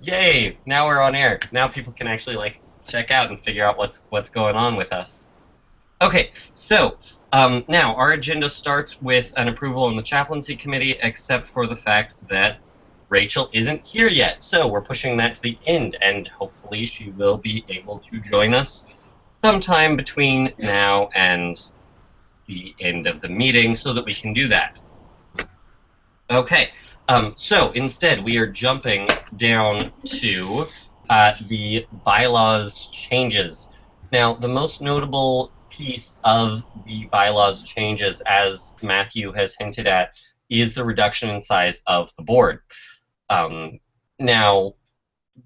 Yay! Now we're on air. Now people can actually check out and figure out what's going on with us. Okay, so now our agenda starts with an approval in the chaplaincy committee, except for the fact that Rachel isn't here yet. So we're pushing that to the end, and hopefully she will be able to join us sometime between now and the end of the meeting, so that we can do that. Okay, so instead we are jumping down to the bylaws changes. Now, the most notable piece of the bylaws changes, as Matthew has hinted at, is the reduction in size of the board. Now,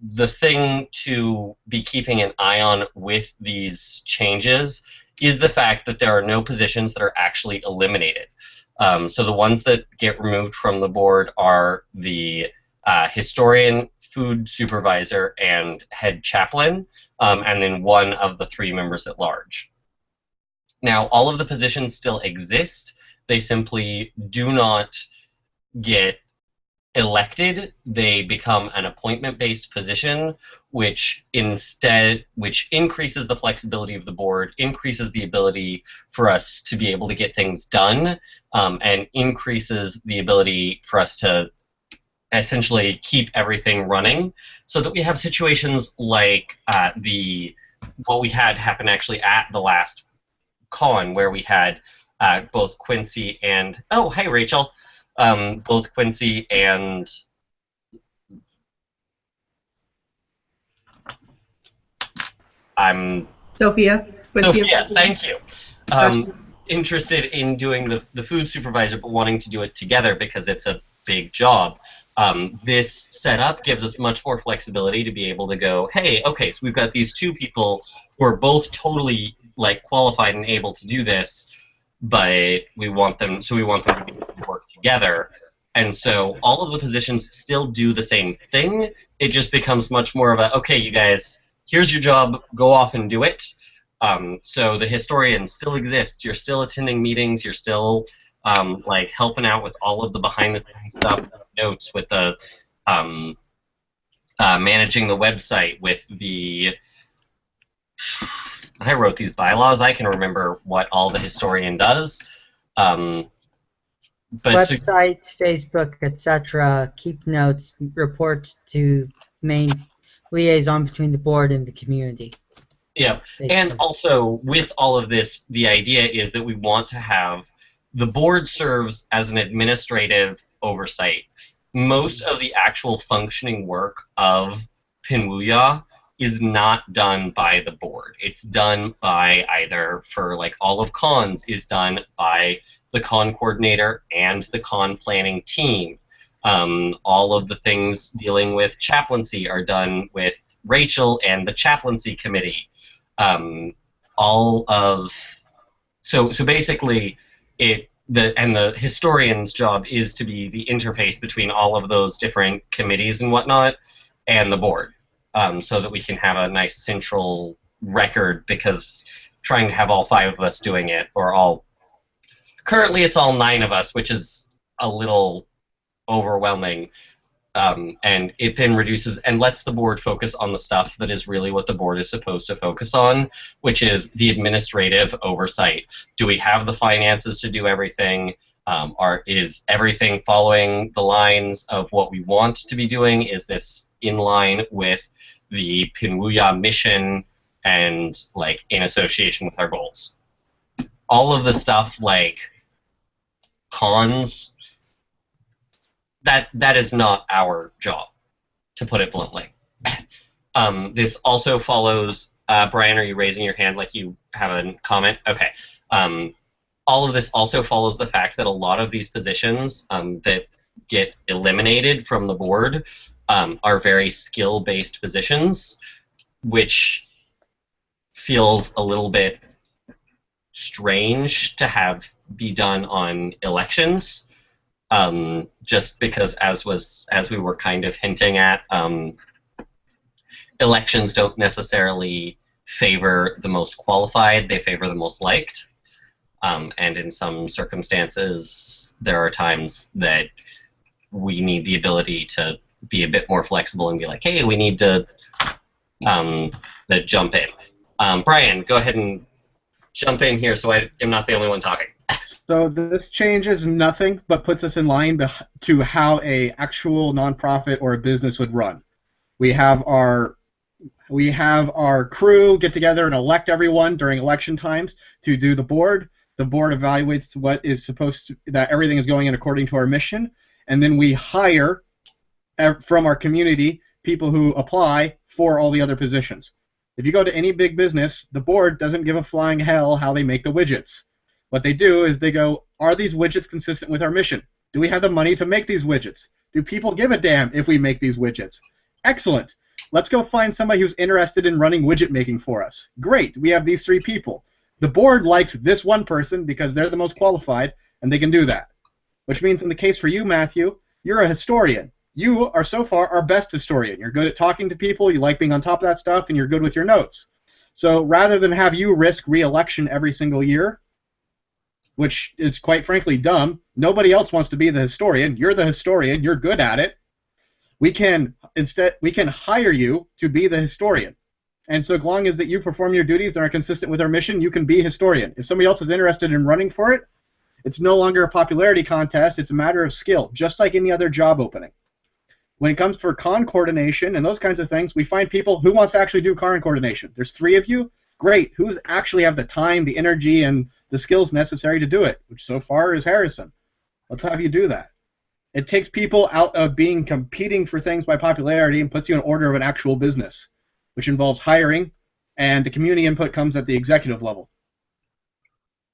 the thing to be keeping an eye on with these changes is the fact that there are no positions that are actually eliminated. So the ones that get removed from the board are the historian, food supervisor, and head chaplain, and then one of the three members at large. Now, all of the positions still exist. They simply do not get elected. They become an appointment-based position, which increases the flexibility of the board, increases the ability for us to be able to get things done, and increases the ability for us to essentially keep everything running, so that we have situations like what we had happen actually at the last con, where we had both Quincy and hey Rachel, both Quincy and I'm Sophia, Quincy. Sophia. Thank you. Interested in doing the food supervisor, but wanting to do it together because it's a big job. This setup gives us much more flexibility to be able to go, hey, okay, so we've got these two people who are both totally qualified and able to do this, but we want them to be able to work together. And so all of the positions still do the same thing. It just becomes much more of a, okay, you guys, here's your job, go off and do it. So the historians still exist. You're still attending meetings. You're still helping out with all of the behind-the-scenes stuff, notes, with the managing the website, with the. I wrote these bylaws. I can remember what all the historian does. But website, Facebook, etc. Keep notes, report to main liaison between the board and the community. Yeah, basically. And also with all of this, the idea is that we want to have the board serves as an administrative oversight. Most of the actual functioning work of Pinwuya is not done by the board. It's done by either, for all of cons, is done by the con coordinator and the con planning team. All of the things dealing with chaplaincy are done with Rachel and the chaplaincy committee. So basically the historian's job is to be the interface between all of those different committees and whatnot and the board, so that we can have a nice central record, because trying to have all five of us doing it, currently it's all 9 of us, which is a little overwhelming. And it then reduces and lets the board focus on the stuff that is really what the board is supposed to focus on, which is the administrative oversight. Do we have the finances to do everything? Is everything following the lines of what we want to be doing? Is this in line with the Pinwuya mission and in association with our goals? All of the stuff like cons, that is not our job, to put it bluntly. This also follows, Brian, are you raising your hand like you have a comment? Okay. All of this also follows the fact that a lot of these positions that get eliminated from the board are very skill-based positions, which feels a little bit strange to have be done on elections. Just because, as we were kind of hinting at, elections don't necessarily favor the most qualified, they favor the most liked. And in some circumstances, there are times that we need the ability to be a bit more flexible and be like, hey, we need to jump in. Brian, go ahead and jump in here so I am not the only one talking. So this changes nothing but puts us in line to how a actual nonprofit or a business would run. We have our crew get together and elect everyone during election times to do the board. The board evaluates what is that everything is going in according to our mission, and then we hire from our community people who apply for all the other positions. If you go to any big business, the board doesn't give a flying hell how they make the widgets. What they do is they go, are these widgets consistent with our mission? Do we have the money to make these widgets? Do people give a damn if we make these widgets? Excellent. Let's go find somebody who's interested in running widget making for us. Great, we have these 3 people. The board likes this one person because they're the most qualified, and they can do that. Which means in the case for you, Matthew, you're a historian. You are so far our best historian. You're good at talking to people, you like being on top of that stuff, and you're good with your notes. So rather than have you risk re-election every single year, which is quite frankly dumb, nobody else wants to be the historian. You're the historian, you're good at it. We can hire you to be the historian. And so as long as that you perform your duties that are consistent with our mission, you can be a historian. If somebody else is interested in running for it, it's no longer a popularity contest, it's a matter of skill, just like any other job opening. When it comes for con coordination and those kinds of things, we find people who wants to actually do con coordination. There's 3 of you, great. Who's actually have the time, the energy, and the skills necessary to do it, which so far is Harrison. Let's have you do that. It takes people out of being competing for things by popularity and puts you in order of an actual business, which involves hiring, and the community input comes at the executive level.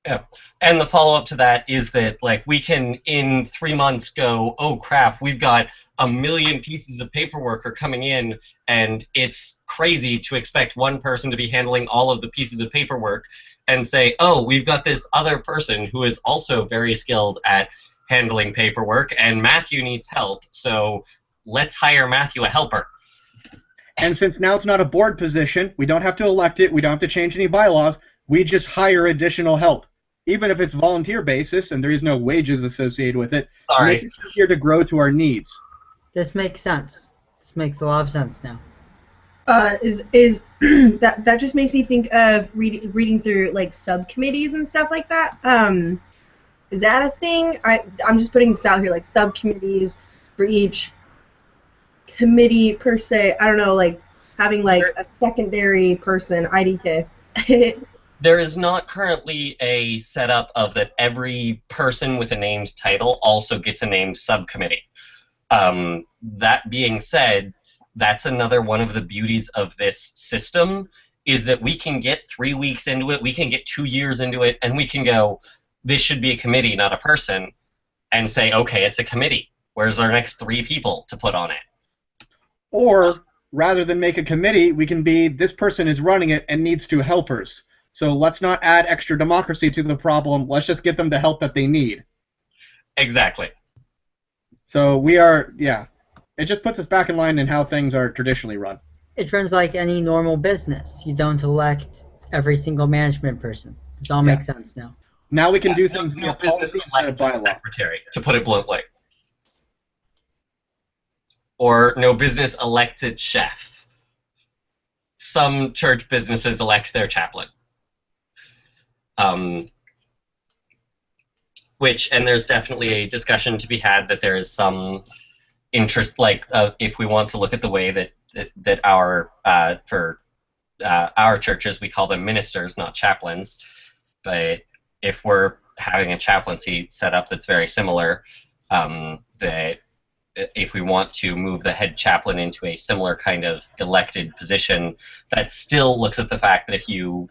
Yeah, and the follow-up to that is that, like, we can in 3 months go, oh crap, we've got 1 million pieces of paperwork are coming in, and it's crazy to expect one person to be handling all of the pieces of paperwork, and say, oh, we've got this other person who is also very skilled at handling paperwork, and Matthew needs help, so let's hire Matthew a helper. And since now it's not a board position, we don't have to elect it, we don't have to change any bylaws, we just hire additional help. Even if it's volunteer basis and there is no wages associated with it, make it easier to grow to our needs. This makes sense. This makes a lot of sense now. Is that just makes me think of reading through like subcommittees and stuff like that. Is that a thing? I'm just putting this out here, like subcommittees for each committee per se. I don't know, like having like a secondary person, IDK. There is not currently a setup of that every person with a named title also gets a named subcommittee. That being said, that's another one of the beauties of this system, is that we can get 3 weeks into it, we can get 2 years into it, and we can go, this should be a committee, not a person, and say, okay, it's a committee. Where's our next 3 people to put on it? Or, rather than make a committee, we can be, this person is running it and needs 2 helpers. So let's not add extra democracy to the problem, let's just get them the help that they need. Exactly. So we are, yeah. It just puts us back in line in how things are traditionally run. It runs like any normal business. You don't elect every single management person. This all makes sense now. Now we can do things no via policy instead of bylaw. Secretary, to put it bluntly. Or no business elected chef. Some church businesses elect their chaplain. And there's definitely a discussion to be had that there is some interest, like if we want to look at the way that our churches, we call them ministers, not chaplains, but if we're having a chaplaincy setup that's very similar, that if we want to move the head chaplain into a similar kind of elected position, that still looks at the fact that if you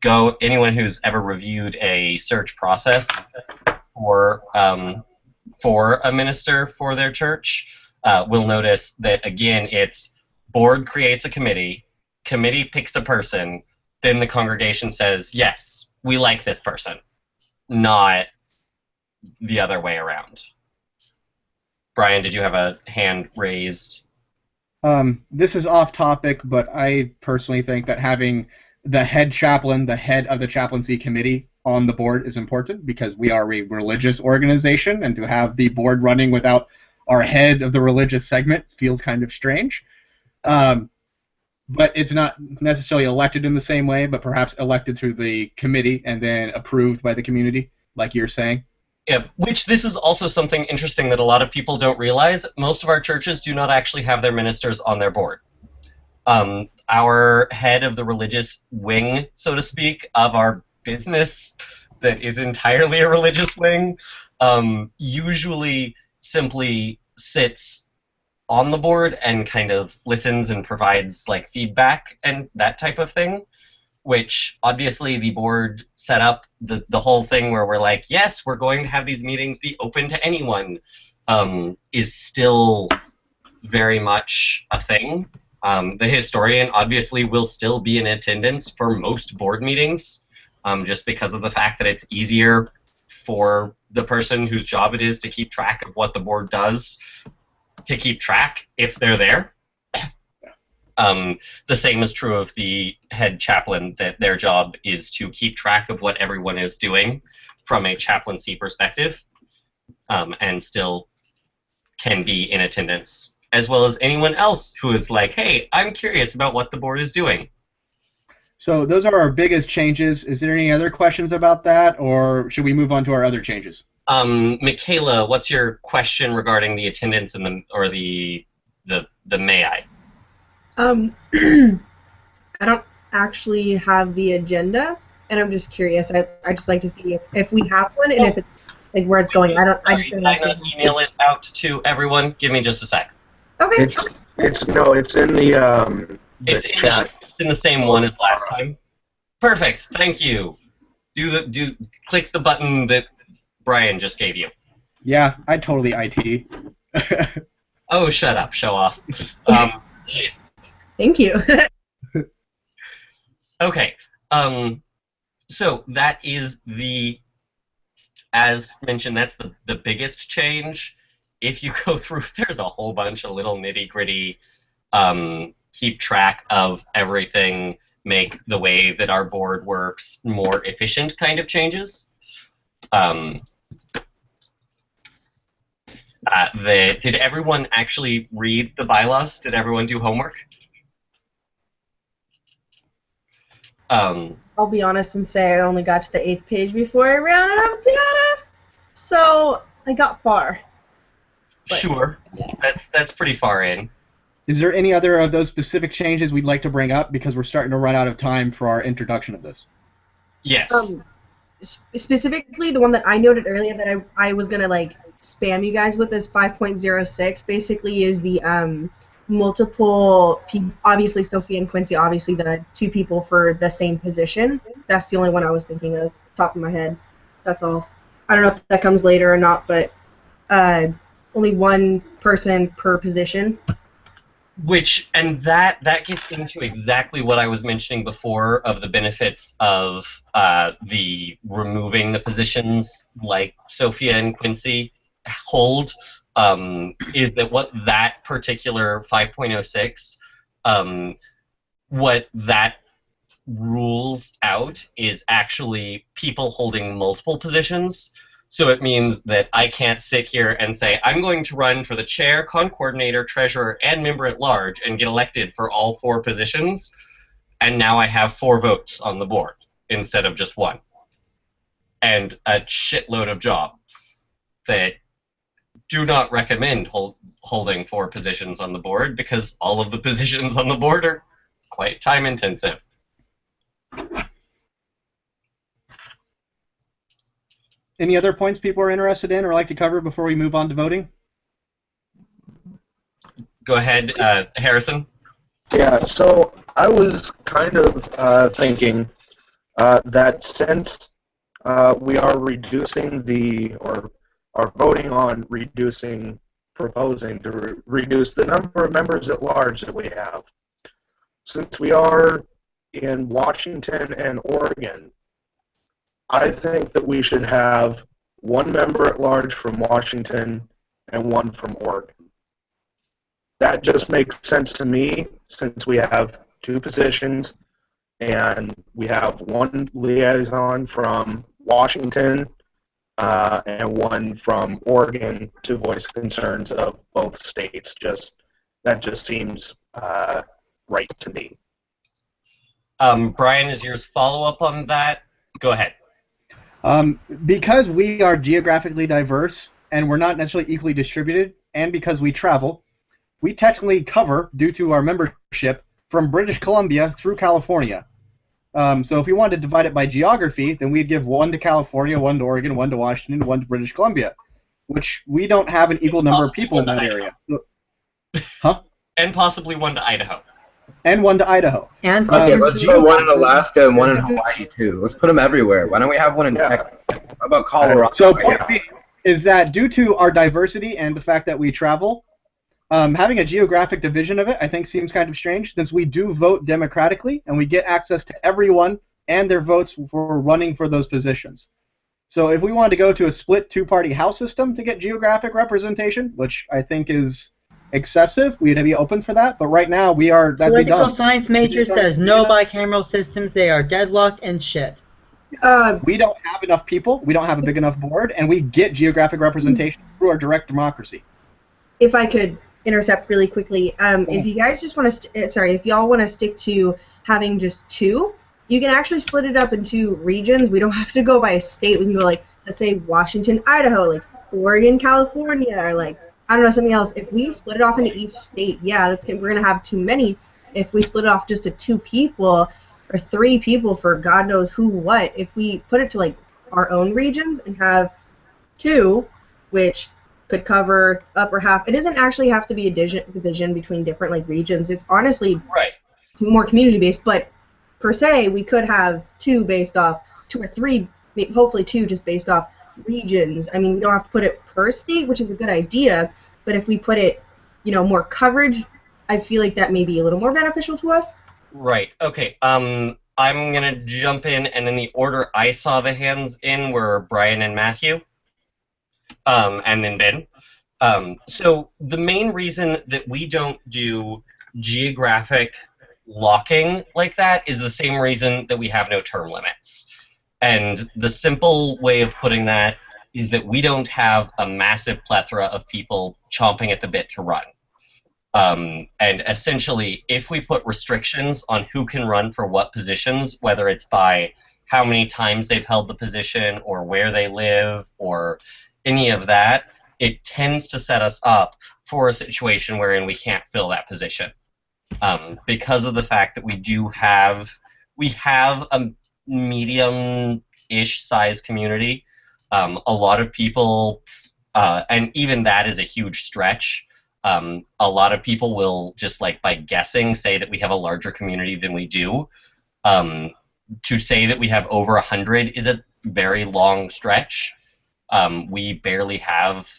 go, anyone who's ever reviewed a search process for a minister for their church will notice that, again, it's board creates a committee picks a person, then the congregation says, yes, we like this person, not the other way around. Brian, did you have a hand raised? This is off topic, but I personally think that having the head chaplain, the head of the chaplaincy committee on the board is important because we are a religious organization, and to have the board running without our head of the religious segment feels kind of strange. But it's not necessarily elected in the same way, but perhaps elected through the committee and then approved by the community, like you're saying. Yeah, which this is also something interesting that a lot of people don't realize. Most of our churches do not actually have their ministers on their board. Our head of the religious wing, so to speak, of our business that is entirely a religious wing, usually simply sits on the board and kind of listens and provides like feedback and that type of thing, which obviously the board set up the whole thing where we're like, yes, we're going to have these meetings be open to anyone, is still very much a thing. The historian obviously will still be in attendance for most board meetings, just because of the fact that it's easier for the person whose job it is to keep track of what the board does to keep track if they're there. The same is true of the head chaplain, that their job is to keep track of what everyone is doing from a chaplaincy perspective, and still can be in attendance, as well as anyone else who is like, hey, I'm curious about what the board is doing. So those are our biggest changes. Is there any other questions about that, or should we move on to our other changes? Michaela, what's your question regarding the attendance and the may I? I don't actually have the agenda, and I'm just curious. I just like to see if we have one and if it's like where it's going. I just don't know. Did I not email it out to everyone? Give me just a sec. Okay. It's in the It's chat. in the same one as last time. Perfect. Thank you. Click the button that Brian just gave you. Yeah, I totally IT. Oh, shut up. Show off. Thank you. Okay. So that is as mentioned, that's the biggest change. If you go through, there's a whole bunch of little nitty-gritty, keep track of everything, make the way that our board works more efficient kind of changes. Did everyone actually read the bylaws? Did everyone do homework? I'll be honest and say I only got to the 8th page before I ran out of data, so I got far. But, sure, yeah. That's pretty far in. Is there any other of those specific changes we'd like to bring up, because we're starting to run out of time for our introduction of this? Yes. Specifically, the one that I noted earlier that I was gonna like spam you guys with is 5.06. Basically, is the multiple people. Obviously, Sophia and Quincy, obviously the two people for the same position. That's the only one I was thinking of, top of my head. That's all. I don't know if that comes later or not, but only one person per position. That gets into exactly what I was mentioning before of the benefits of the removing the positions like Sophia and Quincy hold, is that what that particular 5.06, what that rules out is actually people holding multiple positions. So it means that I can't sit here and say, I'm going to run for the chair, con-coordinator, treasurer, and member at large and get elected for all 4 positions, and now I have 4 votes on the board instead of just 1. And a shitload of job that do not recommend holding 4 positions on the board, because all of the positions on the board are quite time intensive. Any other points people are interested in or like to cover before we move on to voting? Go ahead, Harrison. Yeah, so I was kind of thinking that since we are reducing or are voting on proposing to reduce the number of members at large that we have, since we are in Washington and Oregon, I think that we should have 1 member at large from Washington and 1 from Oregon. That just makes sense to me, since we have 2 positions and we have 1 liaison from Washington and one from Oregon to voice concerns of both states. That just seems right to me. Brian, is yours follow-up on that? Go ahead. Because we are geographically diverse and we're not necessarily equally distributed, and because we travel, we technically cover, due to our membership, from British Columbia through California. So if we wanted to divide it by geography, then we'd give one to California, one to Oregon, one to Washington, one to British Columbia, which we don't have an equal number of people in that area. Huh? And possibly one to Idaho. And one to Idaho. And Okay, let's put one in Alaska and one in Hawaii too. Let's put them everywhere. Why don't we have one in Texas? How about Colorado? So point being is that due to our diversity and the fact that we travel, having a geographic division of it, I think, seems kind of strange, since we do vote democratically and we get access to everyone and their votes for running for those positions. So if we wanted to go to a split two-party House system to get geographic representation, which I think is excessive, we'd be open for that. But right now, that'd be political dumb. science major says no bicameral systems. They are deadlocked and shit. We don't have enough people. We don't have a big enough board, and we get geographic representation through our direct democracy. If I could intercept really quickly, if you guys just want to, if y'all want to stick to having just two, you can actually split it up into regions. We don't have to go by a state. We can go like, let's say Washington, Idaho, like Oregon, California, or like, I don't know, something else. If we split it off into each state, yeah, we're gonna have too many. If we split it off just to 2 people or 3 people for God knows who what, if we put it to like our own regions and have 2, which could cover upper half. It doesn't actually have to be a division between different like regions. It's honestly more community based, but per se we could have 2 based off 2 or 3, hopefully 2 just based off regions. I mean, we don't have to put it per state, which is a good idea, but if we put it, more coverage, I feel like that may be a little more beneficial to us. Right. Okay. I'm gonna jump in, and then the order I saw the hands in were Brian and Matthew, and then Ben. So the main reason that we don't do geographic locking like that is the same reason that we have no term limits. And the simple way of putting that is that we don't have a massive plethora of people chomping at the bit to run. And essentially, if we put restrictions on who can run for what positions, whether it's by how many times they've held the position or where they live or any of that, it tends to set us up for a situation wherein we can't fill that position. Because of the fact that we have a medium-ish size community. A lot of people, and even that is a huge stretch. A lot of people will just by guessing say that we have a larger community than we do. To say that we have over 100 is a very long stretch. We barely have,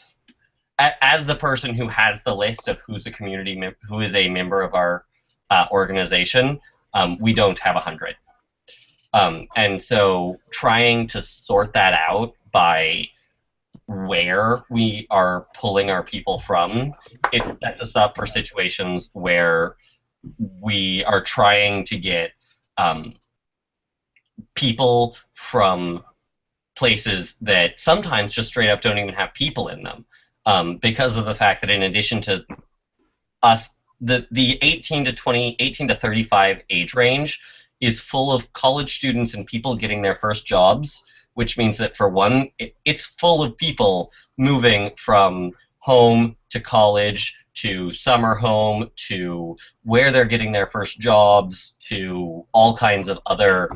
as the person who has the list of who is a member of our organization, we don't have 100. And so trying to sort that out by where we are pulling our people from, it sets us up for situations where we are trying to get people from places that sometimes just straight up don't even have people in them, because of the fact that in addition to us, the 18 to 35 age range is full of college students and people getting their first jobs, which means that for one, it's full of people moving from home to college to summer home to where they're getting their first jobs to all kinds of other.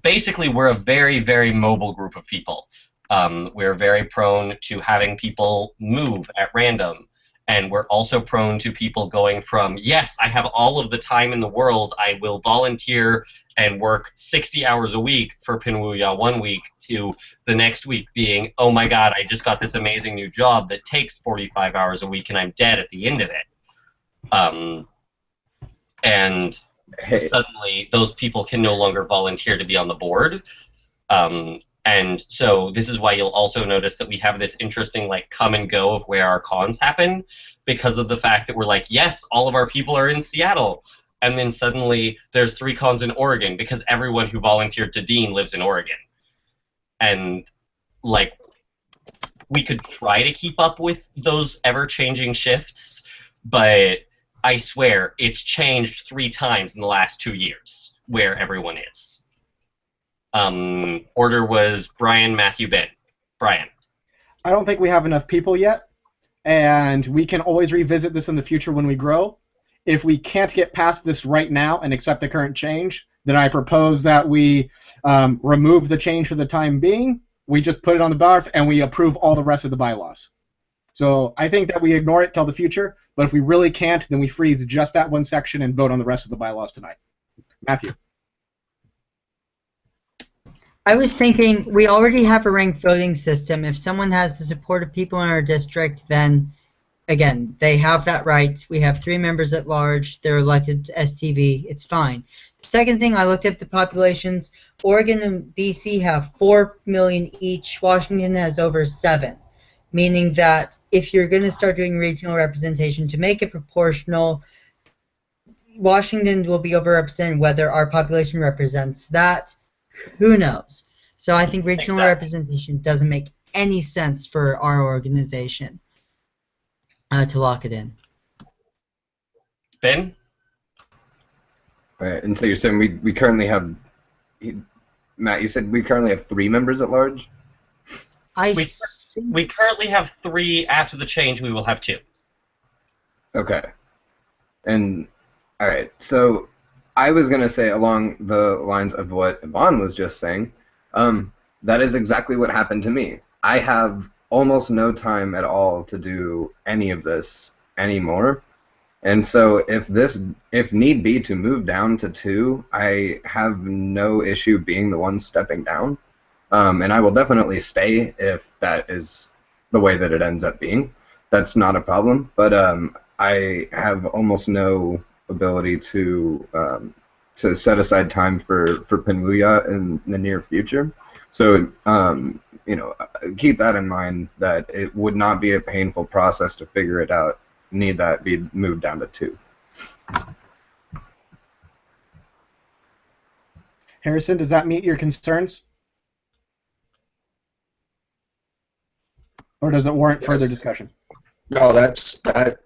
Basically, we're a very, very mobile group of people. We're very prone to having people move at random. And we're also prone to people going from, yes, I have all of the time in the world, I will volunteer and work 60 hours a week for Pinwuya one week, to the next week being, oh my god, I just got this amazing new job that takes 45 hours a week and I'm dead at the end of it. And suddenly those people can no longer volunteer to be on the board. And so this is why you'll also notice that we have this interesting come and go of where our cons happen, because of the fact that we're yes, all of our people are in Seattle, and then suddenly there's 3 cons in Oregon because everyone who volunteered to Dean lives in Oregon. And we could try to keep up with those ever-changing shifts, but I swear it's changed 3 times in the last 2 years where everyone is. Order was Brian, Matthew, Ben. Brian. I don't think we have enough people yet, and we can always revisit this in the future when we grow. If we can't get past this right now and accept the current change, then I propose that we remove the change for the time being. We just put it on the ballot and we approve all the rest of the bylaws. So I think that we ignore it till the future, but if we really can't, then we freeze just that one section and vote on the rest of the bylaws tonight. Matthew. I was thinking we already have a ranked voting system. If someone has the support of people in our district, then, again, they have that right. We have 3 members at large. They're elected to STV. It's fine. The second thing, I looked up the populations. Oregon and BC have 4 million each. Washington has over 7, meaning that if you're going to start doing regional representation to make it proportional, Washington will be overrepresented. Whether our population represents that, who knows? So I think regional representation doesn't make any sense for our organization to lock it in. Ben? Right, and so you're saying we currently have, Matt, you said we currently have 3 members at large? We currently have 3. After the change, we will have 2. Okay. And, alright, so I was going to say along the lines of what Yvonne was just saying, that is exactly what happened to me. I have almost no time at all to do any of this anymore. And so if need be to move down to 2, I have no issue being the one stepping down. And I will definitely stay if that is the way that it ends up being. That's not a problem. But I have almost no ability to set aside time for Pinwuya in the near future. So, you know, keep that in mind, that it would not be a painful process to figure it out. Need that be moved down to 2. Harrison, does that meet your concerns? Or does it warrant further discussion? No, that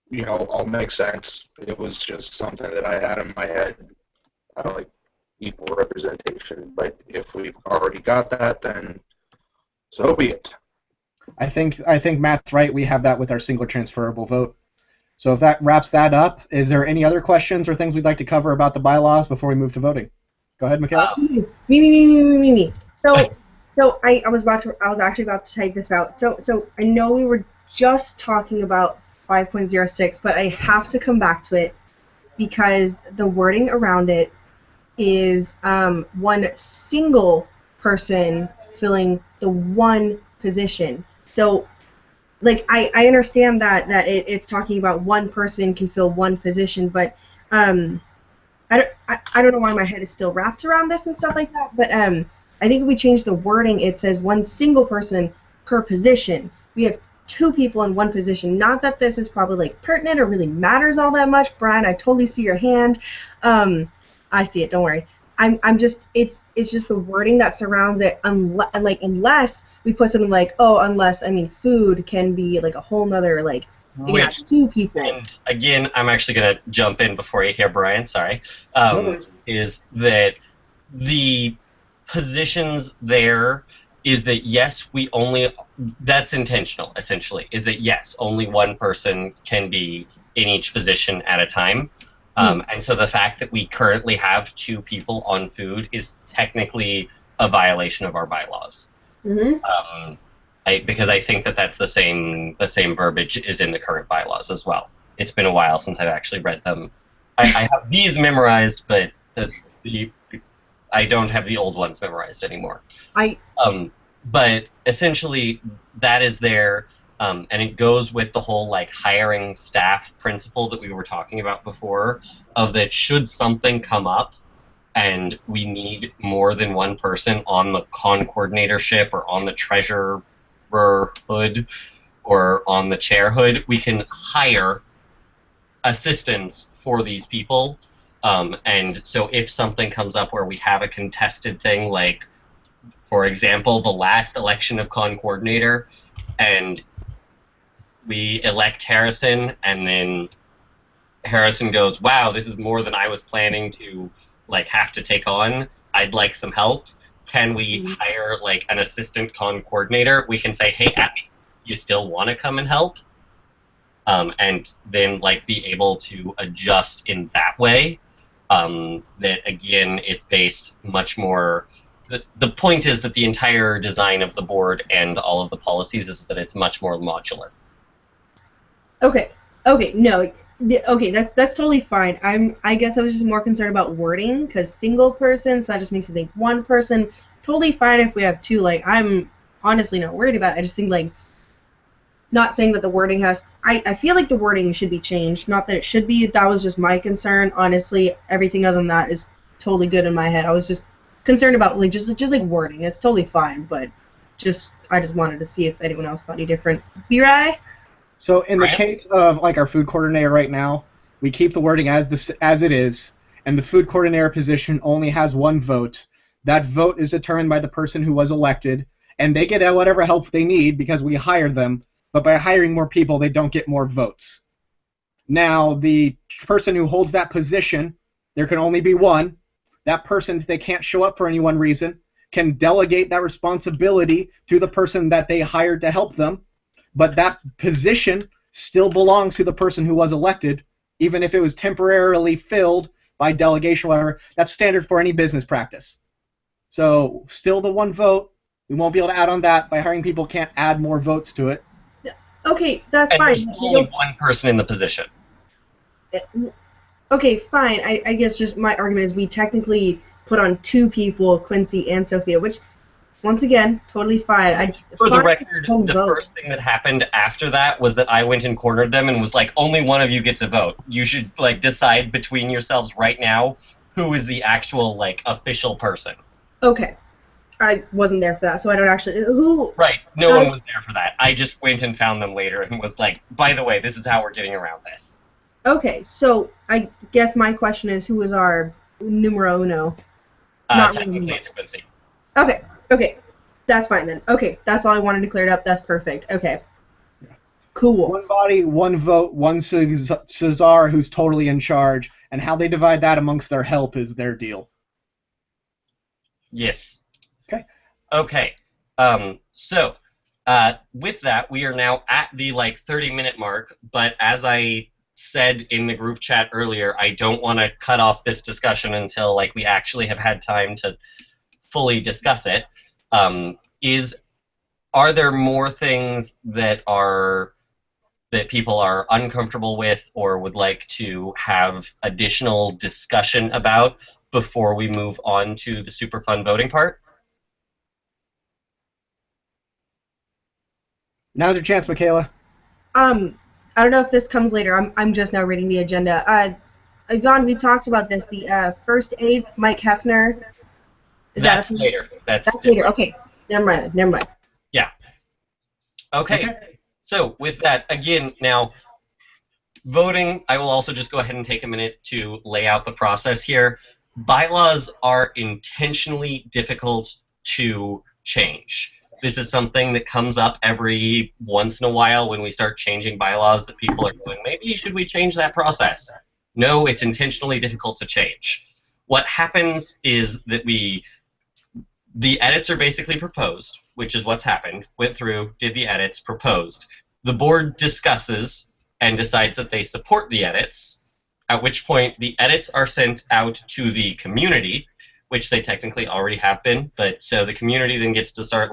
you know, all makes sense. It was just something that I had in my head. I like equal representation, but if we've already got that, then so be it. I think Matt's right. We have that with our single transferable vote. So if that wraps that up, is there any other questions or things we'd like to cover about the bylaws before we move to voting? Go ahead, Michaela. Me. So I was actually about to type this out. So I know we were just talking about 5.06, but I have to come back to it because the wording around it is one single person filling the one position. So, like, I understand that it's talking about one person can fill one position, but I don't know why my head is still wrapped around this and stuff like that. But I think if we change the wording, it says one single person per position. We have 2 people in one position. Not that this is probably like pertinent or really matters all that much, Brian. I totally see your hand. I see it. Don't worry. I'm just it's just the wording that surrounds it. Unless we put something like, oh, unless, I mean, food can be like a whole nother, like, you can have 2 people. And again, I'm actually going to jump in before you hear Brian, sorry, is that the positions there is that, yes, that's intentional, essentially, is that, yes, only one person can be in each position at a time. And so the fact that we currently have 2 people on food is technically a violation of our bylaws. Mm-hmm. Because I think that that's the same verbiage is in the current bylaws as well. It's been a while since I've actually read them. I have these memorized, but I don't have the old ones memorized anymore. But essentially, that is there. And it goes with the whole like hiring staff principle that we were talking about before, of that should something come up and we need more than one person on the con coordinatorship or on the treasurer hood or on the chair hood, we can hire assistants for these people. And so if something comes up where we have a contested thing, like For example, the last election of con coordinator, and we elect Harrison, and then Harrison goes, "Wow, this is more than I was planning to like have to take on. I'd like some help. Can we hire like an assistant con coordinator?" We can say, "Hey, Abby, you still want to come and help?" And then like be able to adjust in that way. That again, it's based much more. The point is that the entire design of the board and all of the policies is that it's much more modular. Okay. Okay. No. Okay. That's totally fine. I guess I was just more concerned about wording because single person, so that just makes me think one person. Totally fine if we have two. Like I'm honestly not worried about it. I just think like not saying that the wording has. I feel like the wording should be changed. Not that it should be. That was just my concern. Honestly, everything other than that is totally good in my head. I was just concerned about like just like wording. It's totally fine, but I just wanted to see if anyone else thought any different. B-Rai? So in the case of like our food coordinator right now, we keep the wording as it is, and the food coordinator position only has one vote. That vote is determined by the person who was elected, and they get whatever help they need because we hired them. But by hiring more people, they don't get more votes. Now, the person who holds that position, there can only be one. That person, if they can't show up for any one reason, can delegate that responsibility to the person that they hired to help them. But that position still belongs to the person who was elected, even if it was temporarily filled by delegation or whatever. That's standard for any business practice. So still the one vote. We won't be able to add on that. By hiring people, can't add more votes to it. Okay, that's and fine. There's only one person in the position. Okay, fine. I guess just my argument is we technically put on two people, Quincy and Sophia, which, once again, totally fine. For the record, the first thing that happened after that was that I went and cornered them and was like, only one of you gets a vote. You should like decide between yourselves right now who is the actual like official person. Okay. I wasn't there for that, so I don't actually... Who? Right, no one was there for that. I just went and found them later and was like, by the way, this is how we're getting around this. Okay, so I guess my question is, who is our numero uno? Technically it's Quincy. Okay, that's fine then. Okay, that's all I wanted to clear it up. That's perfect. Okay. Cool. One body, one vote, one Cesar who's totally in charge, and how they divide that amongst their help is their deal. Yes. Okay. So, with that, we are now at the, 30-minute mark, but as I said in the group chat earlier, I don't want to cut off this discussion until, we actually have had time to fully discuss it. Are there more things that people are uncomfortable with or would like to have additional discussion about before we move on to the super fun voting part? Now's your chance, Michaela. I don't know if this comes later. I'm just now reading the agenda. Yvonne, we talked about this. The first aid, Mike Hefner. That's later. That's later. Okay. Never mind. Yeah. Okay. So with that, again, now voting, I will also just go ahead and take a minute to lay out the process here. Bylaws are intentionally difficult to change. This is something that comes up every once in a while when we start changing bylaws that people are going, maybe should we change that process? No, it's intentionally difficult to change. What happens is that the edits are basically proposed, which is what's happened. Went through, did the edits, proposed. The board discusses and decides that they support the edits, at which point the edits are sent out to the community, which they technically already have been, but so the community then gets to start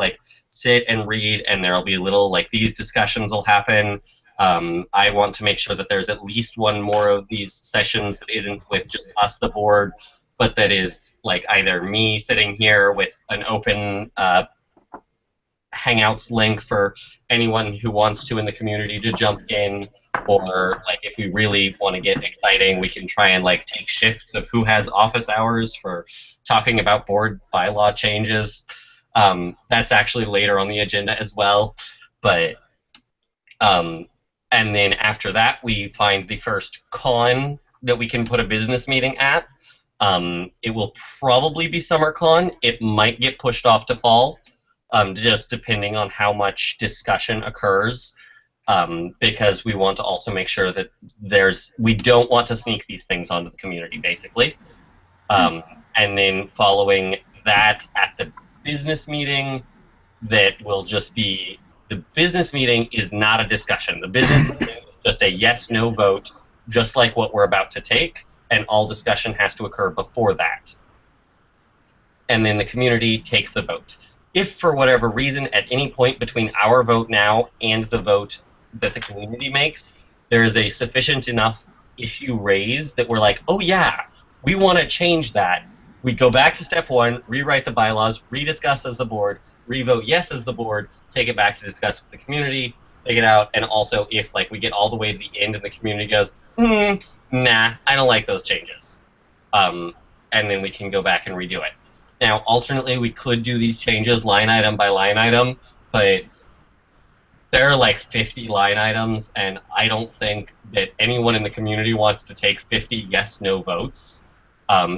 sit and read, and there'll be little these discussions will happen. I want to make sure that there's at least one more of these sessions that isn't with just us, the board, but that is either me sitting here with an open Hangouts link for anyone who wants to in the community to jump in, or if we really want to get exciting, we can try and take shifts of who has office hours for talking about board bylaw changes. That's actually later on the agenda as well, but and then after that we find the first con that we can put a business meeting at. It will probably be SummerCon. It might get pushed off to fall, just depending on how much discussion occurs. Because we want to also make sure that we don't want to sneak these things onto the community, basically. And then following that, at the business meeting, that will just be, the business meeting is not a discussion. The business meeting is just a yes/no vote, just like what we're about to take, and all discussion has to occur before that. And then the community takes the vote. If for whatever reason, at any point between our vote now and the vote that the community makes, there is a sufficient enough issue raised that we're like, oh yeah, we want to change that. We go back to step one, rewrite the bylaws, rediscuss as the board, revote yes as the board, take it back to discuss with the community, take it out, and also if like we get all the way to the end and the community goes, nah, I don't like those changes, and then we can go back and redo it. Now, alternately, we could do these changes line item by line item, but there are like 50 line items, and I don't think that anyone in the community wants to take 50 yes/no votes,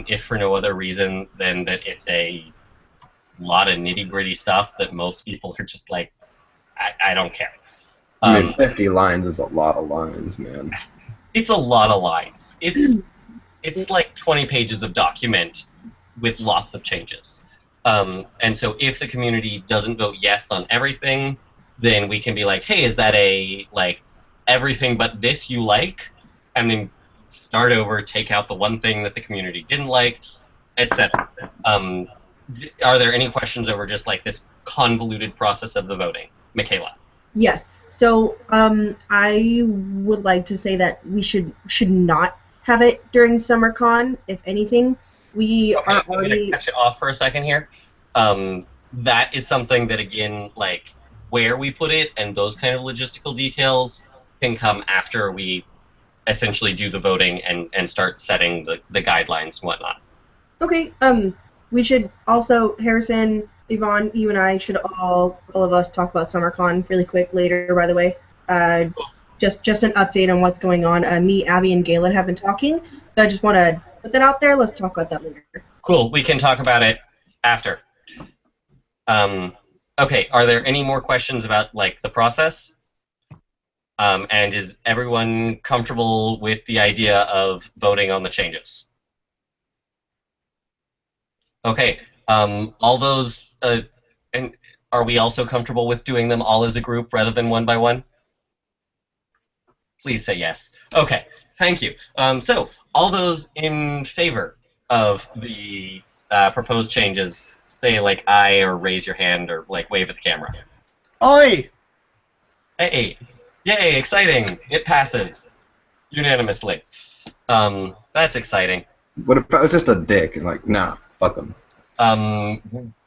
if for no other reason than that it's a lot of nitty-gritty stuff that most people are just like, I don't care. I mean, 50 lines is a lot of lines, man. It's a lot of lines. It's like 20 pages of document with lots of changes. And so if the community doesn't vote yes on everything, then we can be like, hey, is that a, like, everything but this you like? And then start over, take out the one thing that the community didn't like, etc. Are there any questions over just, like, this convoluted process of the voting? Michaela. Yes. So I would like to say that we should not have it during SummerCon. If anything, we are already. I'm going to cut you off for a second here. That is something that, again, like, where we put it and those kind of logistical details can come after we essentially do the voting and start setting the guidelines and whatnot. Okay. We should also, Harrison, Yvonne, you and I should all of us talk about SummerCon really quick later, by the way. Just an update on what's going on. Me, Abby, and Galen have been talking, so I just want to put that out there. Let's talk about that later. Cool. We can talk about it after. Okay. Are there any more questions about, like, the process? And is everyone comfortable with the idea of voting on the changes? Okay. All those, and are we also comfortable with doing them all as a group rather than one by one? Please say yes. Okay, thank you. So, all those in favor of the proposed changes, say like aye or raise your hand or like wave at the camera. Aye! Hey, yay, exciting. It passes unanimously. That's exciting. What if I was just a dick and like, nah, fuck them?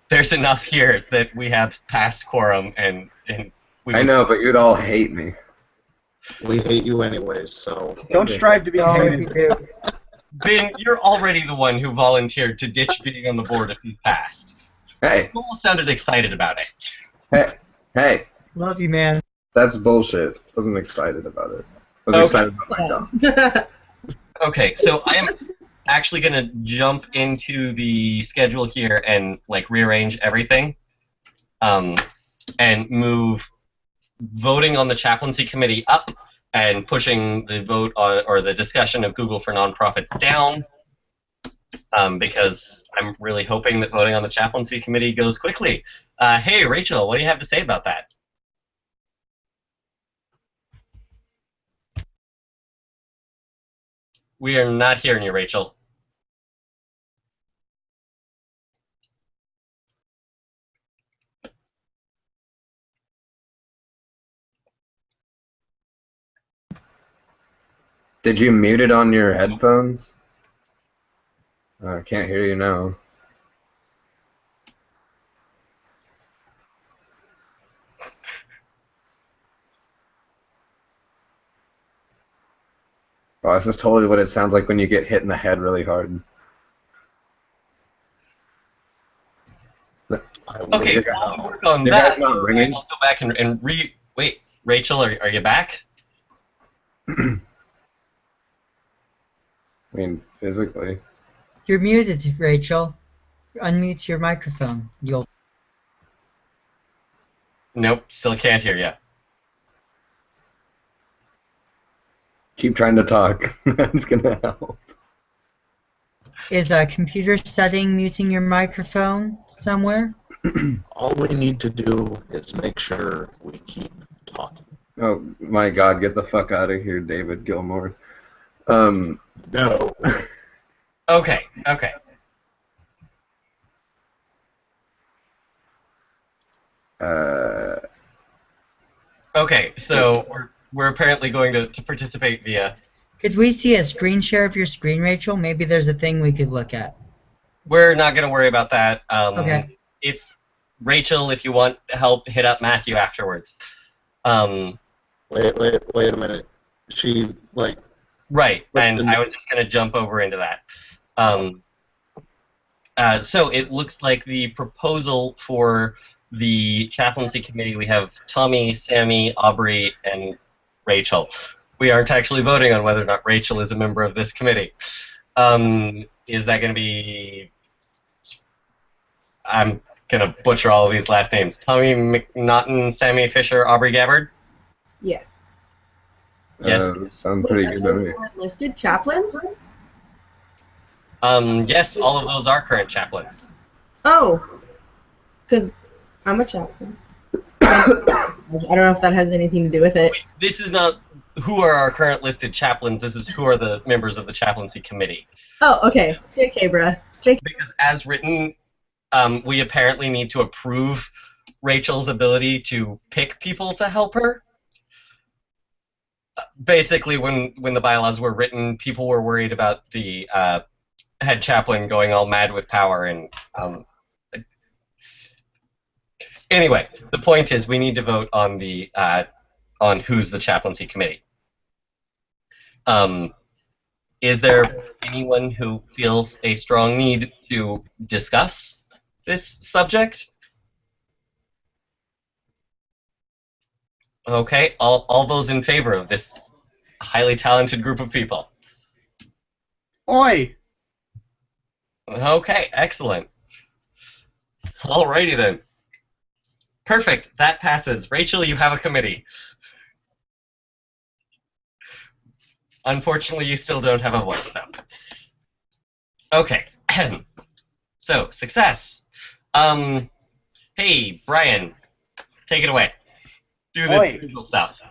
There's enough here that we have passed quorum, and we. I know, but you'd all hate me. We hate you anyways, so... Don't strive to be hated. Ben, you're already the one who volunteered to ditch being on the board if he's passed. Hey. You almost sounded excited about it. Hey. Love you, man. That's bullshit. Wasn't excited about it. I was excited about my job. Okay, so I am actually going to jump into the schedule here and like rearrange everything, and move voting on the chaplaincy committee up and pushing the vote on, or the discussion of Google for Nonprofits down, because I'm really hoping that voting on the chaplaincy committee goes quickly. Hey, Rachel, what do you have to say about that? We are not hearing you, Rachel. Did you mute it on your headphones? I can't hear you now. Oh, this is totally what it sounds like when you get hit in the head really hard. Okay, while we work on Your that, guy's not ringing? I'll go back and wait, Rachel, are you back? I mean, physically. You're muted, Rachel. Unmute your microphone. Nope, still can't hear you. Keep trying to talk. That's gonna help. Is a computer setting muting your microphone somewhere? All we need to do is make sure we keep talking. Oh my God! Get the fuck out of here, David Gilmour. No. Okay. Okay, so we're apparently going to participate via... Could we see a screen share of your screen, Rachel? Maybe there's a thing we could look at. We're not going to worry about that. Okay. If Rachel, if you want help, hit up Matthew afterwards. Wait a minute. She, like... Right, and I was just going to jump over into that. So it looks like the proposal for the chaplaincy committee, we have Tommy, Sammy, Aubrey, and Rachel. We aren't actually voting on whether or not Rachel is a member of this committee. Is that going to be... I'm going to butcher all of these last names. Tommy McNaughton, Sammy Fisher, Aubrey Gabbard? Yeah. Yes. Sounds pretty good to me. Listed chaplains? Yes, all of those are current chaplains. Oh. Because I'm a chaplain. I don't know if that has anything to do with it. This is not who are our current listed chaplains. This is who are the members of the chaplaincy committee. Oh, okay. JK, bruh. JK. Because as written, we apparently need to approve Rachel's ability to pick people to help her. Basically, when the bylaws were written, people were worried about the head chaplain going all mad with power. And anyway, the point is we need to vote on the on who's the chaplaincy committee. Is there anyone who feels a strong need to discuss this subject? Okay, all those in favor of this highly talented group of people. Oi! Okay, excellent. Alrighty then. Perfect, that passes. Rachel, you have a committee. Unfortunately, you still don't have a voice, though. Okay, so, success. Hey, Brian, take it away. Do the usual stuff.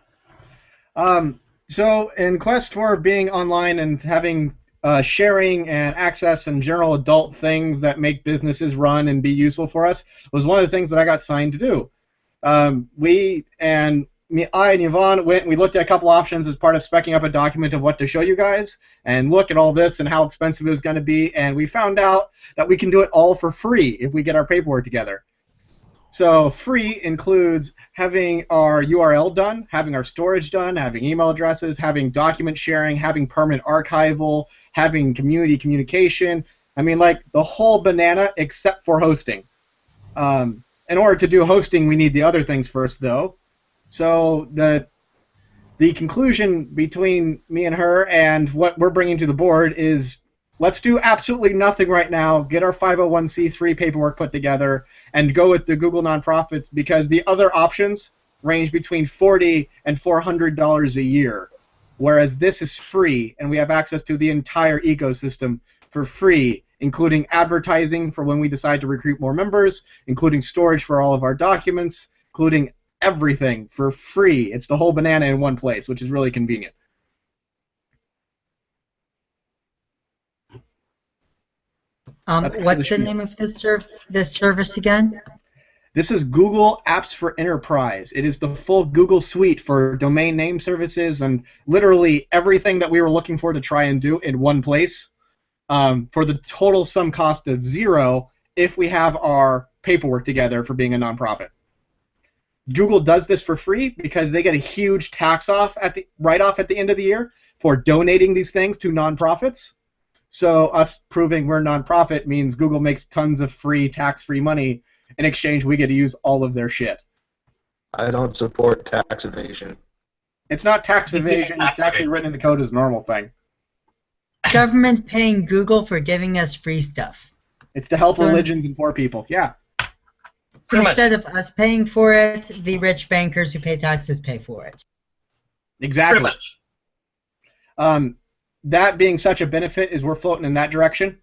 So, in quest for being online and having sharing and access and general adult things that make businesses run and be useful for us was one of the things that I got signed to do. I and Yvonne went and we looked at a couple options as part of speccing up a document of what to show you guys and look at all this and how expensive it was going to be, and we found out that we can do it all for free if we get our paperwork together. So free includes having our URL done, having our storage done, having email addresses, having document sharing, having permanent archival, having community communication. I mean, like the whole banana except for hosting. In order to do hosting, we need the other things first, though. So the conclusion between me and her and what we're bringing to the board is let's do absolutely nothing right now, get our 501c3 paperwork put together, and go with the Google nonprofits because the other options range between $40 and $400 a year, whereas this is free and we have access to the entire ecosystem for free, including advertising for when we decide to recruit more members, including storage for all of our documents, including everything for free. It's the whole banana in one place, which is really convenient. What's the name of this service again? This is Google Apps for Enterprise. It is the full Google suite for domain name services and literally everything that we were looking for to try and do in one place for the total sum cost of $0 if we have our paperwork together for being a nonprofit. Google does this for free because they get a huge tax write-off at the end of the year for donating these things to nonprofits. So us proving we're a nonprofit means Google makes tons of free, tax-free money. In exchange, we get to use all of their shit. I don't support tax evasion. It's not tax evasion. It's actually written in the code as a normal thing. government paying Google for giving us free stuff. It's to help So religions it's- and poor people. Yeah. So Pretty much. instead of us paying for it, the rich bankers who pay taxes pay for it. Exactly. Pretty much. That being such a benefit is we're floating in that direction.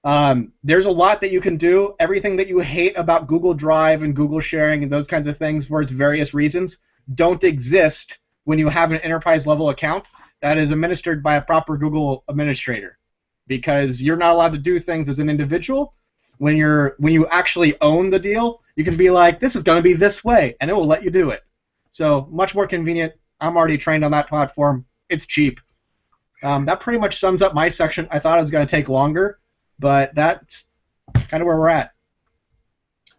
There's a lot that you can do. Everything that you hate about Google Drive and Google sharing and those kinds of things for its various reasons don't exist when you have an enterprise level account that is administered by a proper Google administrator, because you're not allowed to do things as an individual. When you actually own the deal, you can be like, this is going to be this way, and it will let you do it. So much more convenient. I'm already trained on that platform. It's cheap. That pretty much sums up my section. I thought it was going to take longer, but that's kind of where we're at.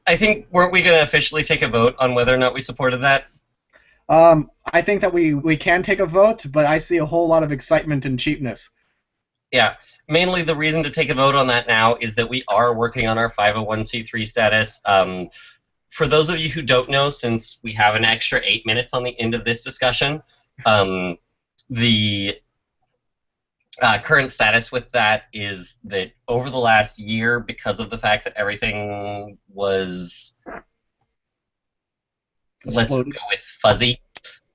I think, weren't we going to officially take a vote on whether or not we supported that? I think that we can take a vote, but I see a whole lot of excitement and cheapness. Yeah, mainly the reason to take a vote on that now is that we are working on our 501c3 status. For those of you who don't know, since we have an extra 8 minutes on the end of this discussion, the current status with that is that over the last year, because of the fact that everything was, let's go with fuzzy,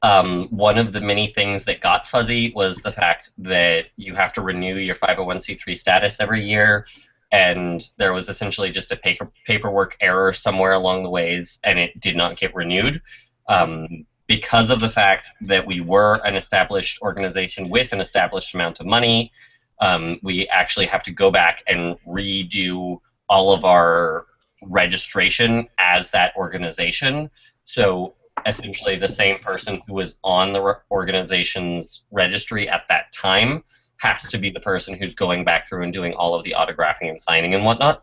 one of the many things that got fuzzy was the fact that you have to renew your 501c3 status every year, and there was essentially just a paperwork error somewhere along the ways, and it did not get renewed. Because of the fact that we were an established organization with an established amount of money, we actually have to go back and redo all of our registration as that organization. So essentially the same person who was on the organization's registry at that time has to be the person who's going back through and doing all of the autographing and signing and whatnot.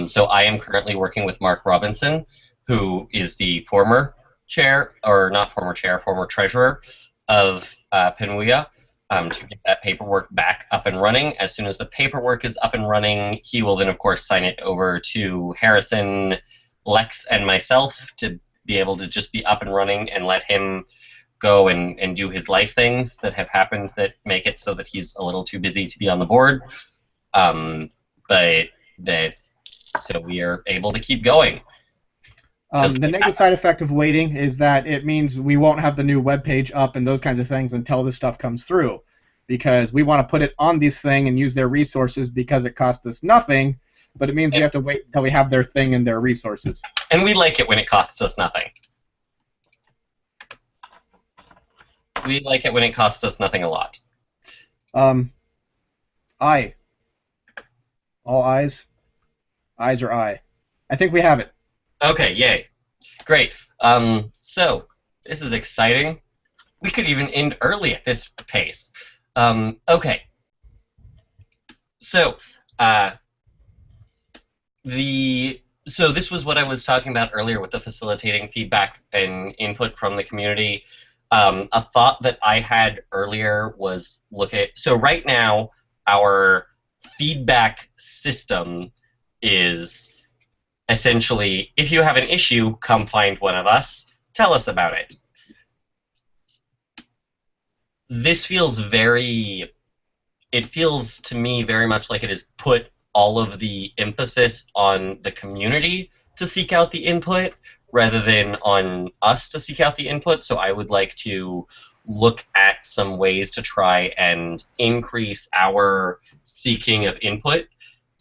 So I am currently working with Mark Robinson, who is the former chair, or not former chair, former treasurer of Penuya, to get that paperwork back up and running. As soon as the paperwork is up and running, he will then, of course, sign it over to Harrison, Lex, and myself to be able to just be up and running and let him go and do his life things that have happened that make it so that he's a little too busy to be on the board. So we are able to keep going. The negative side effect of waiting is that it means we won't have the new web page up and those kinds of things until this stuff comes through, because we want to put it on this thing and use their resources because it costs us nothing, but it means we have to wait until we have their thing and their resources. And we like it when it costs us nothing. We like it when it costs us nothing a lot. I. All eyes. Eyes are I. I think we have it. Okay, yay. Great. So, this is exciting. We could even end early at this pace. Okay. So, so this was what I was talking about earlier with the facilitating feedback and input from the community. A thought that I had earlier was so right now our feedback system is essentially, if you have an issue, come find one of us, tell us about it. This feels it feels to me very much like it has put all of the emphasis on the community to seek out the input rather than on us to seek out the input. So I would like to look at some ways to try and increase our seeking of input.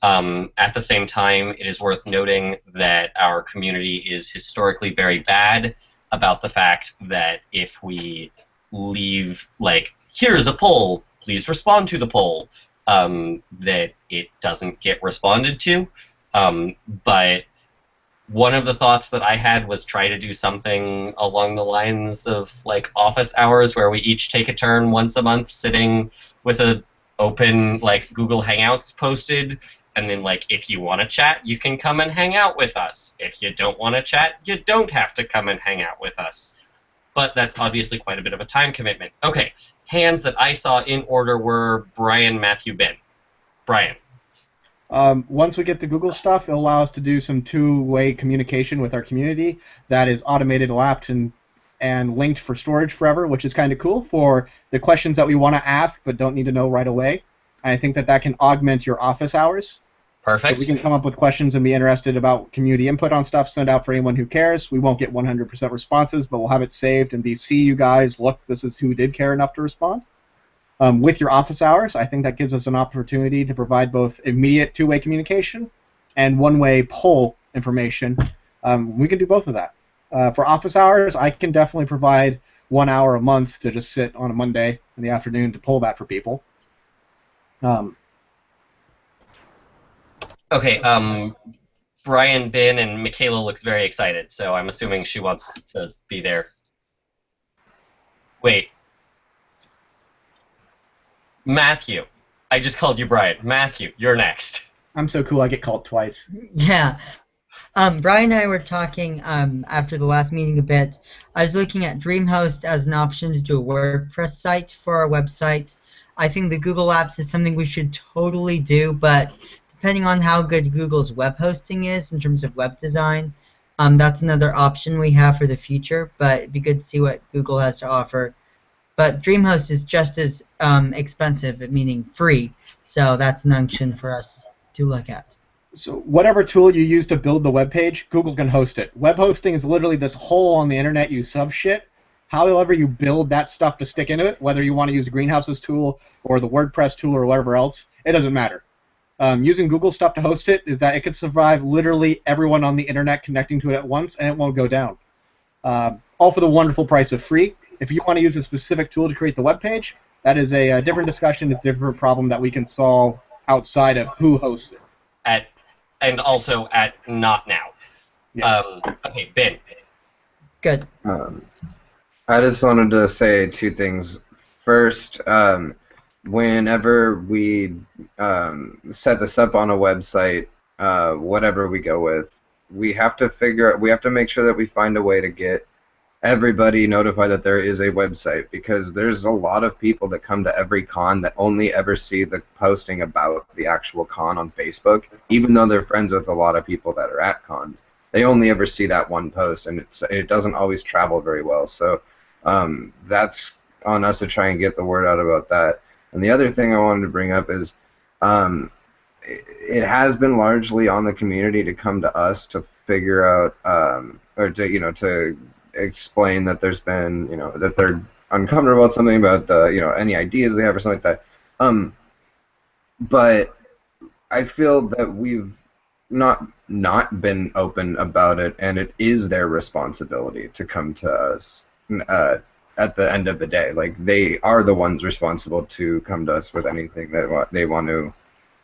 At the same time, it is worth noting that our community is historically very bad about the fact that if we leave, like, here's a poll, please respond to the poll, that it doesn't get responded to. But one of the thoughts that I had was try to do something along the lines of, like, office hours where we each take a turn once a month sitting with a open, like, Google Hangouts posted, and then, like, if you want to chat, you can come and hang out with us. If you don't want to chat, you don't have to come and hang out with us. But that's obviously quite a bit of a time commitment. Okay, hands that I saw in order were Brian, Matthew, Ben. Brian. Once we get the Google stuff, it'll allow us to do some two-way communication with our community that is automated, lapped, and and linked for storage forever, which is kind of cool for the questions that we want to ask but don't need to know right away. I think that can augment your office hours. Perfect. So we can come up with questions and be interested about community input on stuff, send out for anyone who cares. We won't get 100% responses, but we'll have it saved and see you guys, look, this is who did care enough to respond. With your office hours, I think that gives us an opportunity to provide both immediate two-way communication and one-way poll information. We can do both of that. For office hours, I can definitely provide 1 hour a month to just sit on a Monday in the afternoon to poll that for people. Okay, Brian, Ben, and Michaela looks very excited, so I'm assuming she wants to be there. Wait. Matthew. I just called you Brian. Matthew, you're next. I'm so cool I get called twice. Yeah. Brian and I were talking after the last meeting a bit. I was looking at DreamHost as an option to do a WordPress site for our website. I think the Google Apps is something we should totally do, but depending on how good Google's web hosting is in terms of web design, that's another option we have for the future, but it'd be good to see what Google has to offer. But DreamHost is just as expensive, meaning free, so that's an option for us to look at. So whatever tool you use to build the web page, Google can host it. Web hosting is literally this hole on the internet you sub shit. However you build that stuff to stick into it, whether you want to use Greenhouse's tool or the WordPress tool or whatever else, it doesn't matter. Using Google stuff to host it is that it could survive literally everyone on the internet connecting to it at once, and it won't go down. All for the wonderful price of free. If you want to use a specific tool to create the web page, that is a different discussion. It's a different problem that we can solve outside of who hosts it. And also at not now. Yeah. Okay, Ben. Good. I just wanted to say two things. First, whenever we set this up on a website, whatever we go with, we have to make sure that we find a way to get everybody notified that there is a website, because there's a lot of people that come to every con that only ever see the posting about the actual con on Facebook, even though they're friends with a lot of people that are at cons. They only ever see that one post, and it doesn't always travel very well. So that's on us to try and get the word out about that. And the other thing I wanted to bring up is it has been largely on the community to come to us to figure out or to explain that there's been, that they're uncomfortable about something, about any ideas they have or something like that. But I feel that we've not been open about it, and it is their responsibility to come to us at the end of the day. Like, they are the ones responsible to come to us with anything that they want to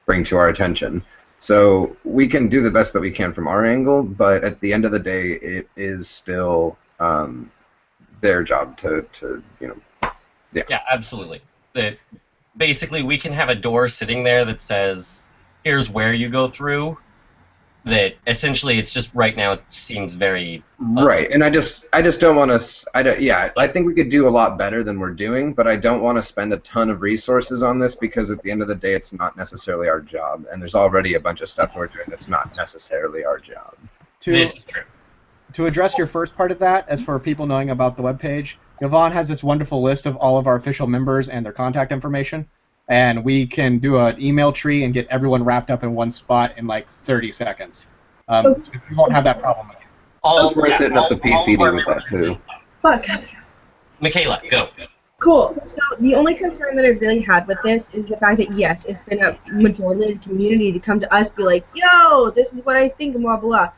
bring to our attention. So we can do the best that we can from our angle, but at the end of the day, it is still their job to yeah. Yeah, absolutely. Basically, we can have a door sitting there that says, here's where you go through. That essentially, it's just right now it seems very right, and I just don't want to. I think we could do a lot better than we're doing, but I don't want to spend a ton of resources on this, because at the end of the day, it's not necessarily our job, and there's already a bunch of stuff we're doing that's not necessarily our job. This is true. To address your first part of that, as for people knowing about the webpage, Yvonne has this wonderful list of all of our official members and their contact information, and we can do an email tree and get everyone wrapped up in one spot in like 30 seconds. So we won't have that problem again. It's worth it enough the PCD with that too. Fuck. Michaela, go. Cool. So the only concern that I've really had with this is the fact that, yes, it's been a majority of the community to come to us, be like, yo, this is what I think, and blah, blah.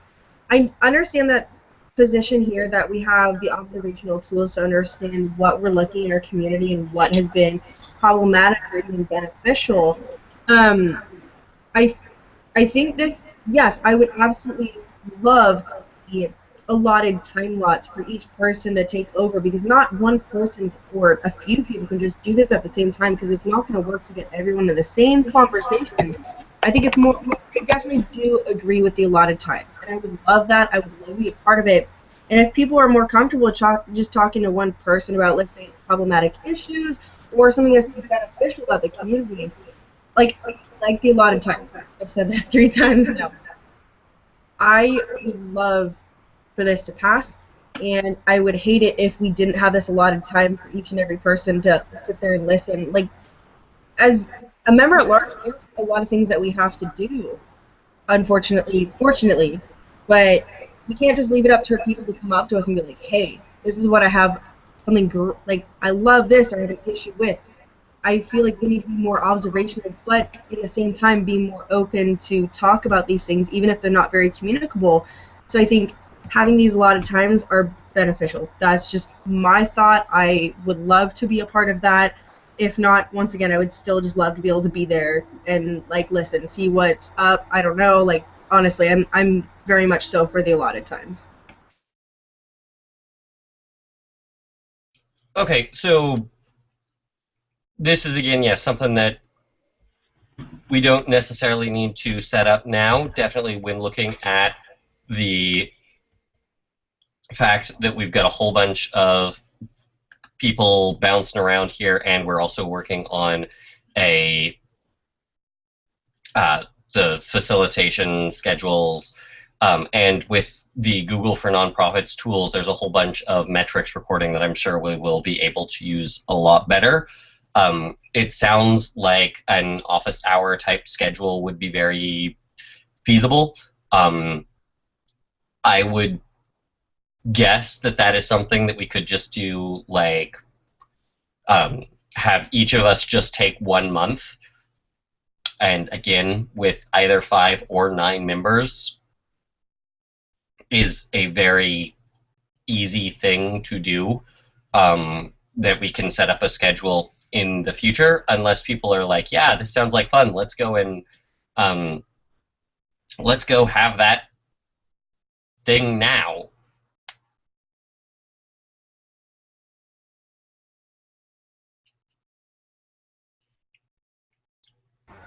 I understand that position here, that we have the observational tools to understand what we're looking in our community and what has been problematic or even beneficial. I think this, yes, I would absolutely love the allotted time lots for each person to take over, because not one person or a few people can just do this at the same time, because it's not going to work to get everyone in the same conversation. I think it's more, I definitely do agree with the allotted times, and I would love that. I would love to be a part of it. And if people are more comfortable just talking to one person about, let's say, problematic issues or something that's beneficial about the community, like the allotted time. I've said that 3 times now. I would love for this to pass. and I would hate it if we didn't have this allotted time for each and every person to sit there and listen. Like, as a member at large, there's a lot of things that we have to do, unfortunately, fortunately, but we can't just leave it up to people to come up to us and be like, hey, this is what I have, like, I love this or I have an issue with. I feel like we need to be more observational, but at the same time be more open to talk about these things, even if they're not very communicable. So I think having these a lot of times are beneficial. That's just my thought. I would love to be a part of that. If not, once again, I would still just love to be able to be there and like listen, see what's up. I don't know. Like, honestly, I'm very much so for the allotted times. Okay, so this is again, yes, something that we don't necessarily need to set up now. Definitely when looking at the fact that we've got a whole bunch of people bouncing around here, and we're also working on a the facilitation schedules, and with the Google for Nonprofits tools, there's a whole bunch of metrics recording that I'm sure we will be able to use a lot better. It sounds like an office hour type schedule would be very feasible. I would guess that that is something that we could just do, like, have each of us just take 1 month, and again, with either 5 or 9 members, is a very easy thing to do, that we can set up a schedule in the future, unless people are like, yeah, this sounds like fun, let's go and let's go have that thing now.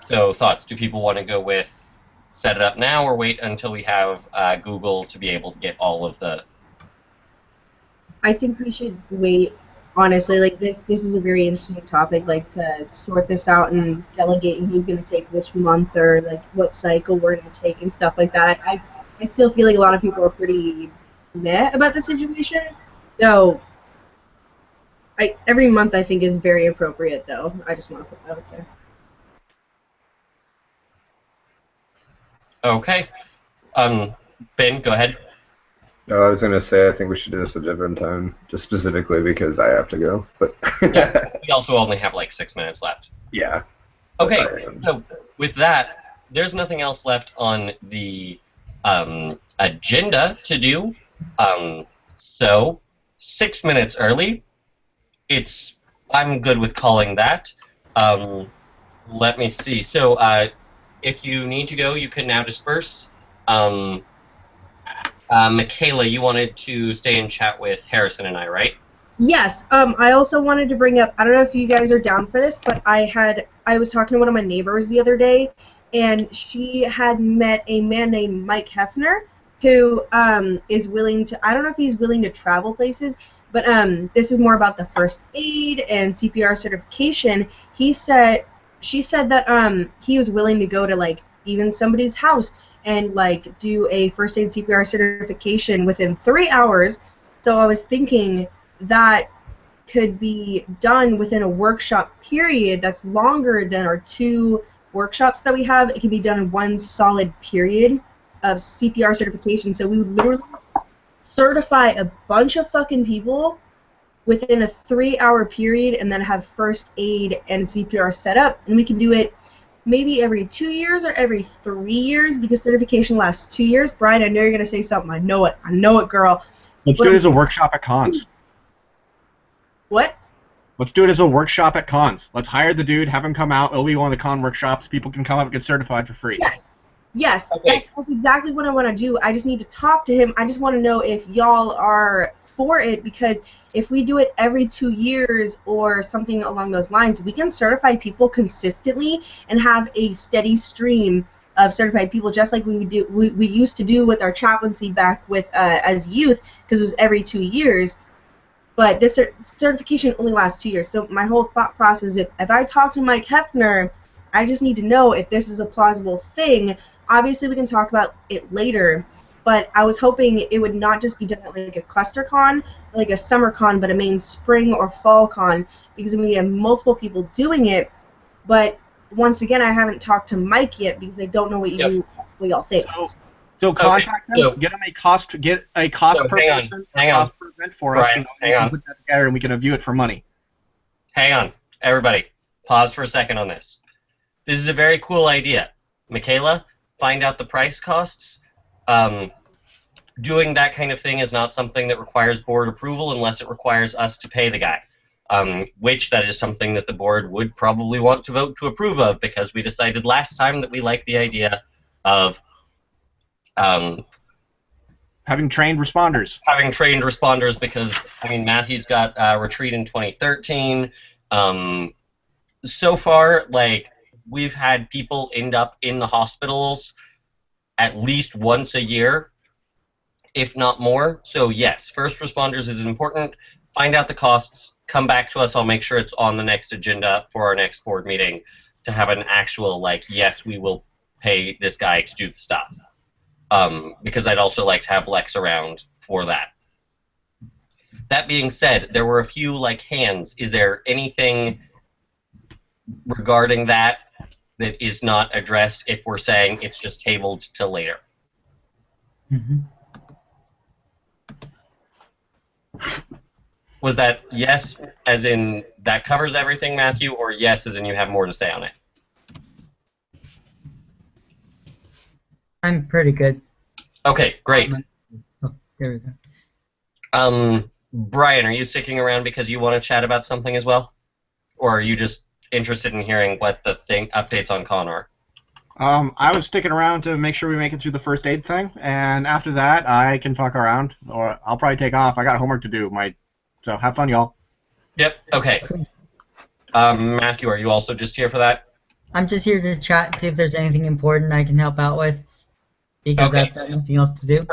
So thoughts, do people want to go with set it up now or wait until we have Google to be able to get all of the... I think we should wait. Honestly, like this is a very interesting topic, like to sort this out and delegate and who's going to take which month or like what cycle we're going to take and stuff like that. I still feel like a lot of people are pretty meh about the situation. So every month I think is very appropriate, though. I just want to put that out there. Okay. Ben, go ahead. No, I was going to say I think we should do this at a different time, just specifically because I have to go. But yeah, we also only have like 6 minutes left. Yeah. Okay, so with that, there's nothing else left on the agenda to do. So 6 minutes early. I'm good with calling that. Let me see. So if you need to go, you can now disperse. Michaela, you wanted to stay and chat with Harrison and I, right? Yes. I also wanted to bring up, I don't know if you guys are down for this, but I was talking to one of my neighbors the other day, and she had met a man named Mike Hefner, who is willing to, I don't know if he's willing to travel places, but this is more about the first aid and CPR certification. She said that he was willing to go to like even somebody's house and like do a first aid CPR certification within 3 hours. So I was thinking that could be done within a workshop period that's longer than our 2 workshops that we have. It can be done in one solid period of CPR certification. So we would literally certify a bunch of fucking people within a 3-hour period and then have first aid and CPR set up, and we can do it maybe every 2 years or every 3 years because certification lasts 2 years. Brian, I know you're going to say something. I know it, girl. Let's do it as a workshop at cons. What? Let's do it as a workshop at cons. Let's hire the dude, have him come out. It'll be one of the con workshops. People can come up and get certified for free. Yes, okay. That's exactly what I want to do. I just need to talk to him. I just want to know if y'all are for it, because if we do it every 2 years or something along those lines, we can certify people consistently and have a steady stream of certified people, just like we used to do with our chaplaincy back with as youth, because it was every 2 years. But this certification only lasts 2 years. So my whole thought process is, if I talk to Mike Hefner, I just need to know if this is a plausible thing. Obviously, we can talk about it later. but I was hoping it would not just be done at like a cluster con, like a summer con, but a main spring or fall con, because we have multiple people doing it. But once again, I haven't talked to Mike yet because I don't know what y'all think. So contact them. so- Get them a cost. Get a cost So per hang on, person. hang cost on. per event for Brian, us. hang we can on. put that together and we can view it for money. Hang on, everybody. Pause for a second on this. This is a very cool idea. Michaela, find out the price costs. Doing that kind of thing is not something that requires board approval unless it requires us to pay the guy. Which that is something that the board would probably want to vote to approve of, because we decided last time that we like the idea of Having trained responders. having trained responders, because I mean Matthew's got retreat in 2013. So far, like, we've had people end up in the hospitals at least once a year, if not more. So yes, first responders is important. Find out the costs, come back to us. I'll make sure it's on the next agenda for our next board meeting to have an actual, like, yes, we will pay this guy to do the stuff. Because I'd also like to have Lex around for that. That being said, there were a few, like, hands. Is there anything regarding that that is not addressed if we're saying it's just tabled till later? Mm-hmm. Was that yes, as in that covers everything, Matthew, or yes, as in you have more to say on it? I'm pretty good. Okay, great. Oh, there we go. Brian, are you sticking around because you want to chat about something as well? Or are you just interested in hearing what the updates on con are? I was sticking around to make sure we make it through the first aid thing, and after that, I can fuck around, or I'll probably take off. I got homework to do. So have fun, y'all. Yep, okay. Matthew, are you also just here for that? I'm just here to chat and see if there's anything important I can help out with, because Okay. I've got nothing else to do.